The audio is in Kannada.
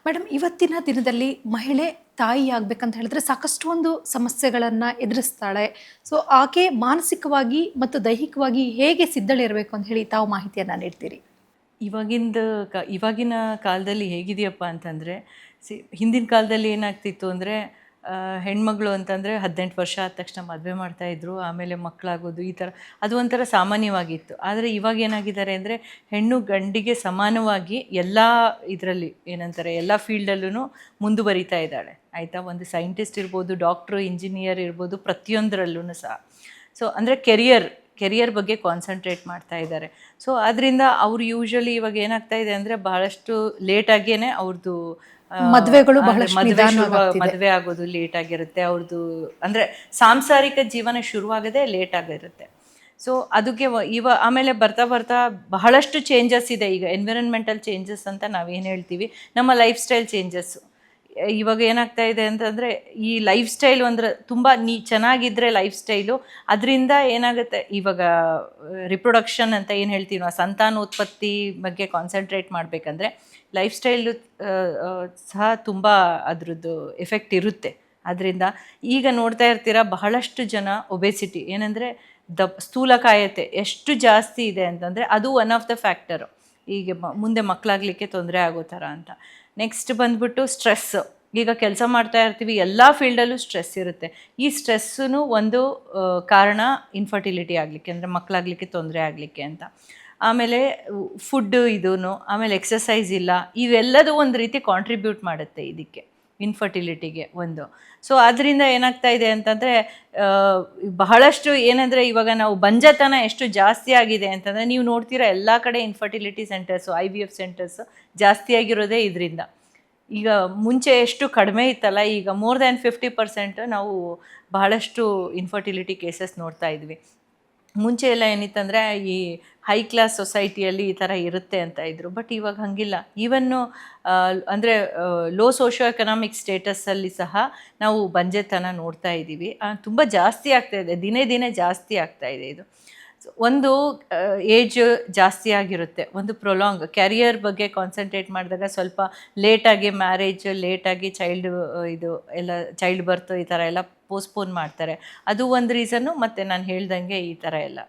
ಮೇಡಮ್, ಇವತ್ತಿನ ದಿನದಲ್ಲಿ ಮಹಿಳೆ ತಾಯಿ ಆಗ್ಬೇಕಂತ ಹೇಳಿದ್ರೆ ಸಾಕಷ್ಟು ಒಂದು ಸಮಸ್ಯೆಗಳನ್ನ ಎದುರಿಸ್ತಾಳೆ. ಸೊ ಆಕೆ ಮಾನಸಿಕವಾಗಿ ಮತ್ತು ದೈಹಿಕವಾಗಿ ಹೇಗೆ ಸಿದ್ಧಳಿರಬೇಕು ಅಂತ ಹೇಳಿ ತಾವು ಮಾಹಿತಿಯನ್ನ ನೀಡ್ತೀರಿ? ಇವಾಗಿನ ಕಾಲದಲ್ಲಿ ಹೇಗಿದೆಯಪ್ಪ ಅಂತಂದರೆ, ಹಿಂದಿನ ಕಾಲದಲ್ಲಿ ಏನಾಗ್ತಿತ್ತು ಅಂದರೆ, ಹೆಣ್ಮಗಳು ಅಂತಂದರೆ 18 ವರ್ಷ ಆದ ತಕ್ಷಣ ಮದುವೆ ಮಾಡ್ತಾಯಿದ್ರು. ಆಮೇಲೆ ಮಕ್ಕಳಾಗೋದು ಈ ಥರ ಅದು ಒಂಥರ ಸಾಮಾನ್ಯವಾಗಿತ್ತು. ಆದರೆ ಇವಾಗ ಏನಾಗಿದ್ದಾರೆ ಅಂದರೆ, ಹೆಣ್ಣು ಗಂಡಿಗೆ ಸಮಾನವಾಗಿ ಎಲ್ಲ ಇದರಲ್ಲಿ ಏನಂತಾರೆ ಎಲ್ಲ ಫೀಲ್ಡಲ್ಲೂ ಮುಂದುವರಿತಾ ಇದ್ದಾಳೆ. ಆಯಿತಾ, ಒಂದು ಸೈಂಟಿಸ್ಟ್ ಇರ್ಬೋದು, ಡಾಕ್ಟ್ರು, ಇಂಜಿನಿಯರ್ ಇರ್ಬೋದು, ಪ್ರತಿಯೊಂದರಲ್ಲೂ ಸಹ. ಸೊ ಅಂದರೆ ಕೆರಿಯರ್ ಬಗ್ಗೆ ಕಾನ್ಸಂಟ್ರೇಟ್ ಮಾಡ್ತಾ ಇದ್ದಾರೆ. ಸೊ ಅದರಿಂದ ಅವ್ರು ಯೂಶ್ವಲಿ ಇವಾಗ ಏನಾಗ್ತಾ ಇದೆ ಅಂದರೆ, ಬಹಳಷ್ಟು ಲೇಟಾಗೇ ಅವ್ರದ್ದು ಮದುವೆಗಳು ಮದುವೆ ಆಗೋದು ಲೇಟ್ ಆಗಿರುತ್ತೆ ಅವ್ರದ್ದು. ಅಂದರೆ ಸಾಂಸಾರಿಕ ಜೀವನ ಶುರುವಾಗದೆ ಲೇಟ್ ಆಗಿರುತ್ತೆ. ಸೊ ಅದಕ್ಕೆ ಆಮೇಲೆ ಬರ್ತಾ ಬರ್ತಾ ಬಹಳಷ್ಟು ಚೇಂಜಸ್ ಇದೆ. ಈಗ ಎನ್ವಿರಾನ್ಮೆಂಟಲ್ ಚೇಂಜಸ್ ಅಂತ ನಾವೇನು ಹೇಳ್ತೀವಿ, ನಮ್ಮ ಲೈಫ್ ಸ್ಟೈಲ್ ಚೇಂಜಸ್ಸು ಇವಾಗ ಏನಾಗ್ತಾ ಇದೆ ಅಂತಂದರೆ, ಈ ಲೈಫ್ ಸ್ಟೈಲು ಅಂದರೆ ತುಂಬ ಚೆನ್ನಾಗಿದ್ದರೆ ಲೈಫ್ ಸ್ಟೈಲು, ಅದರಿಂದ ಏನಾಗುತ್ತೆ ಇವಾಗ ರಿಪ್ರೊಡಕ್ಷನ್ ಅಂತ ಏನು ಹೇಳ್ತೀವಿ ನಾವು, ಸಂತಾನೋತ್ಪತ್ತಿ ಬಗ್ಗೆ ಕಾನ್ಸಂಟ್ರೇಟ್ ಮಾಡಬೇಕಂದ್ರೆ ಲೈಫ್ ಸ್ಟೈಲು ಸಹ ತುಂಬ ಅದರದ್ದು ಎಫೆಕ್ಟ್ ಇರುತ್ತೆ. ಅದರಿಂದ ಈಗ ನೋಡ್ತಾ ಇರ್ತೀರ ಬಹಳಷ್ಟು ಜನ ಒಬೆಸಿಟಿ ಏನಂದರೆ ಸ್ಥೂಲಕಾಯತೆ ಎಷ್ಟು ಜಾಸ್ತಿ ಇದೆ ಅಂತಂದರೆ, ಅದು ಒನ್ ಆಫ್ ದ ಫ್ಯಾಕ್ಟರು ಈಗ ಮುಂದೆ ಮಕ್ಕಳಾಗಲಿಕ್ಕೆ ತೊಂದರೆ ಆಗೋ ಥರ ಅಂತ. ನೆಕ್ಸ್ಟ್ ಬಂದ್ಬಿಟ್ಟು ಸ್ಟ್ರೆಸ್ಸು. ಈಗ ಕೆಲಸ ಮಾಡ್ತಾ ಇರ್ತೀವಿ, ಎಲ್ಲ ಫೀಲ್ಡಲ್ಲೂ ಸ್ಟ್ರೆಸ್ ಇರುತ್ತೆ. ಈ ಸ್ಟ್ರೆಸ್ಸೂ ಒಂದು ಕಾರಣ ಇನ್ಫರ್ಟಿಲಿಟಿ ಆಗಲಿಕ್ಕೆ, ಅಂದರೆ ಮಕ್ಕಳಾಗಲಿಕ್ಕೆ ತೊಂದರೆ ಆಗಲಿಕ್ಕೆ ಅಂತ. ಆಮೇಲೆ ಫುಡ್ಡು ಇದೂ, ಆಮೇಲೆ ಎಕ್ಸಸೈಸ್ ಇಲ್ಲ, ಇವೆಲ್ಲದೂ ಒಂದು ರೀತಿ ಕಾಂಟ್ರಿಬ್ಯೂಟ್ ಮಾಡುತ್ತೆ ಇದಕ್ಕೆ, ಇನ್ಫರ್ಟಿಲಿಟಿಗೆ ಒಂದು. ಸೊ ಅದರಿಂದ ಏನಾಗ್ತಾ ಇದೆ ಅಂತಂದರೆ, ಬಹಳಷ್ಟು ಏನಂದರೆ ಇವಾಗ ನಾವು ಬಂಜತನ ಎಷ್ಟು ಜಾಸ್ತಿ ಆಗಿದೆ ಅಂತಂದರೆ, ನೀವು ನೋಡ್ತೀರಾ ಎಲ್ಲ ಕಡೆ ಇನ್ಫರ್ಟಿಲಿಟಿ ಸೆಂಟರ್ಸು, IVF ಸೆಂಟರ್ಸು ಜಾಸ್ತಿ ಆಗಿರೋದೇ ಇದರಿಂದ. ಈಗ ಮುಂಚೆ ಎಷ್ಟು ಕಡಿಮೆ ಇತ್ತಲ್ಲ, ಈಗ ಮೋರ್ ದ್ಯಾನ್ 50% ನಾವು ಬಹಳಷ್ಟು ಇನ್ಫರ್ಟಿಲಿಟಿ ಕೇಸಸ್ ನೋಡ್ತಾ ಇದ್ವಿ. ಮುಂಚೆ ಎಲ್ಲ ಏನಿತ್ತಂದರೆ, ಈ ಹೈ ಕ್ಲಾಸ್ ಸೊಸೈಟಿಯಲ್ಲಿ ಈ ಥರ ಇರುತ್ತೆ ಅಂತ ಇದ್ದರು. ಬಟ್ ಇವಾಗ ಹಾಗಿಲ್ಲ. ಈವನ್ನು ಅಂದರೆ ಲೋ ಸೋಷಿಯೋ ಎಕನಾಮಿಕ್ ಸ್ಟೇಟಸಲ್ಲಿ ಸಹ ನಾವು ಬಂಜೆತನ ನೋಡ್ತಾ ಇದ್ದೀವಿ. ತುಂಬ ಜಾಸ್ತಿ ಆಗ್ತಾಯಿದೆ, ದಿನೇ ದಿನೇ ಜಾಸ್ತಿ ಆಗ್ತಾಯಿದೆ ಇದು. ಒಂದು ಏಜ್ ಜಾಸ್ತಿ ಆಗಿರುತ್ತೆ, ಒಂದು ಪ್ರೊಲಾಂಗ್ ಕ್ಯಾರಿಯರ್ ಬಗ್ಗೆ ಕಾನ್ಸಂಟ್ರೇಟ್ ಮಾಡಿದಾಗ ಸ್ವಲ್ಪ ಲೇಟಾಗಿ ಮ್ಯಾರೇಜ್, ಲೇಟಾಗಿ ಚೈಲ್ಡ್ ಬರ್ತ್ ಈ ಥರ ಎಲ್ಲ ಪೋಸ್ಟ್ಪೋನ್ ಮಾಡ್ತಾರೆ. ಅದು ಒಂದು ರೀಸನ್ನು. ಮತ್ತು ನಾನು ಹೇಳ್ದಂಗೆ ಈ ಥರ ಎಲ್ಲ